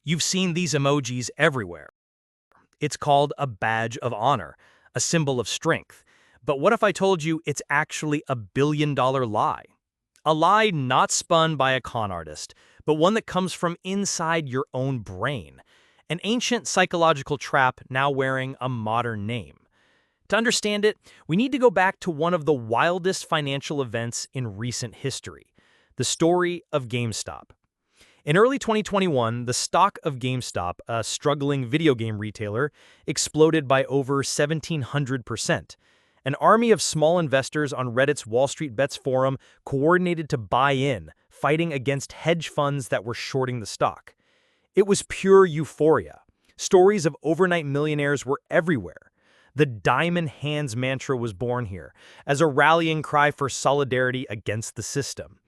You've seen these emojis everywhere. It's called a badge of honor, a symbol of strength. But what if I told you it's actually a billion-dollar lie? A lie not spun by a con artist, but one that comes from inside your own brain. An ancient psychological trap now wearing a modern name. To understand it, we need to go back to one of the wildest financial events in recent history, the story of GameStop. In early 2021, the stock of GameStop, a struggling video game retailer, exploded by over 1,700%. An army of small investors on Reddit's Wall Street Bets forum coordinated to buy in, fighting against hedge funds that were shorting the stock. It was pure euphoria. Stories of overnight millionaires were everywhere. The diamond hands mantra was born here, as a rallying cry for solidarity against the system.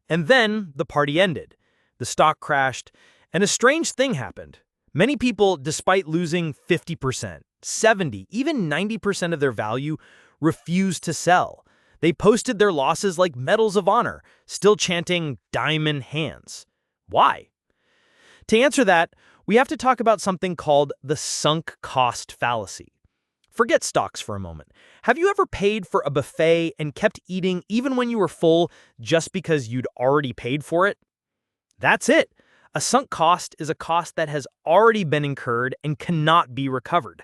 And then the party ended. The stock crashed, and a strange thing happened. Many people, despite losing 50%, 70%, even 90% of their value, refused to sell. They posted their losses like medals of honor, still chanting diamond hands. Why? To answer that, we have to talk about something called the sunk cost fallacy. Forget stocks for a moment. Have you ever paid for a buffet and kept eating even when you were full just because you'd already paid for it? That's it. A sunk cost is a cost that has already been incurred and cannot be recovered.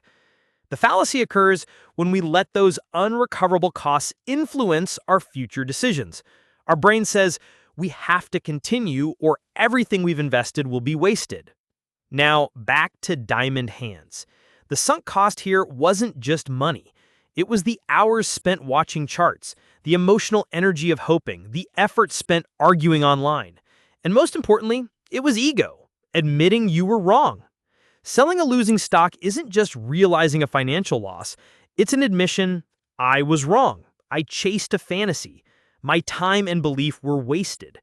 The fallacy occurs when we let those unrecoverable costs influence our future decisions. Our brain says, we have to continue or everything we've invested will be wasted. Now, back to diamond hands. The sunk cost here wasn't just money. It was the hours spent watching charts, the emotional energy of hoping, the effort spent arguing online. And most importantly, it was ego, admitting you were wrong. Selling a losing stock isn't just realizing a financial loss. It's an admission, I was wrong. I chased a fantasy. My time and belief were wasted.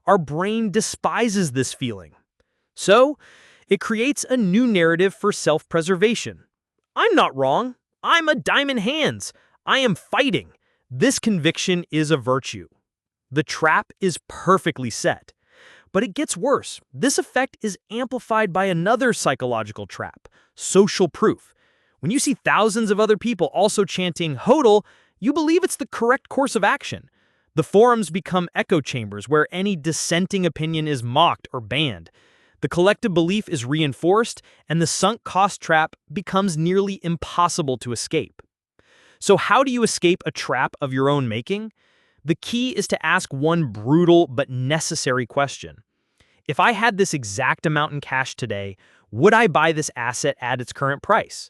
Our brain despises this feeling. So, it creates a new narrative for self-preservation. I'm not wrong. I'm a diamond hands. I am fighting. This conviction is a virtue. The trap is perfectly set. But it gets worse. This effect is amplified by another psychological trap, social proof. When you see thousands of other people also chanting HODL, you believe it's the correct course of action. The forums become echo chambers where any dissenting opinion is mocked or banned. The collective belief is reinforced, and the sunk cost trap becomes nearly impossible to escape. So how do you escape a trap of your own making? The key is to ask one brutal but necessary question. If I had this exact amount in cash today, would I buy this asset at its current price?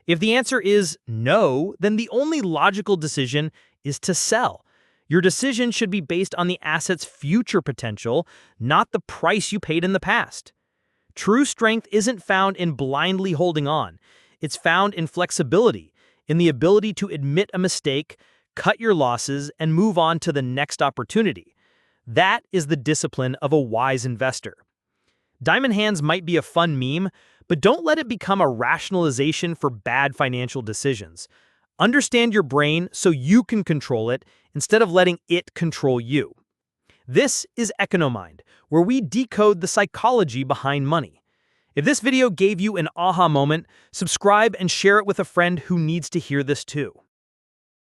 If the answer is no, then the only logical decision is to sell. Your decision should be based on the asset's future potential, not the price you paid in the past. True strength isn't found in blindly holding on. It's found in flexibility, in the ability to admit a mistake, cut your losses, and move on to the next opportunity. That is the discipline of a wise investor. Diamond hands might be a fun meme, but don't let it become a rationalization for bad financial decisions. Understand your brain so you can control it instead of letting it control you. This is EconoMind, where we decode the psychology behind money. If this video gave you an aha moment, subscribe and share it with a friend who needs to hear this too.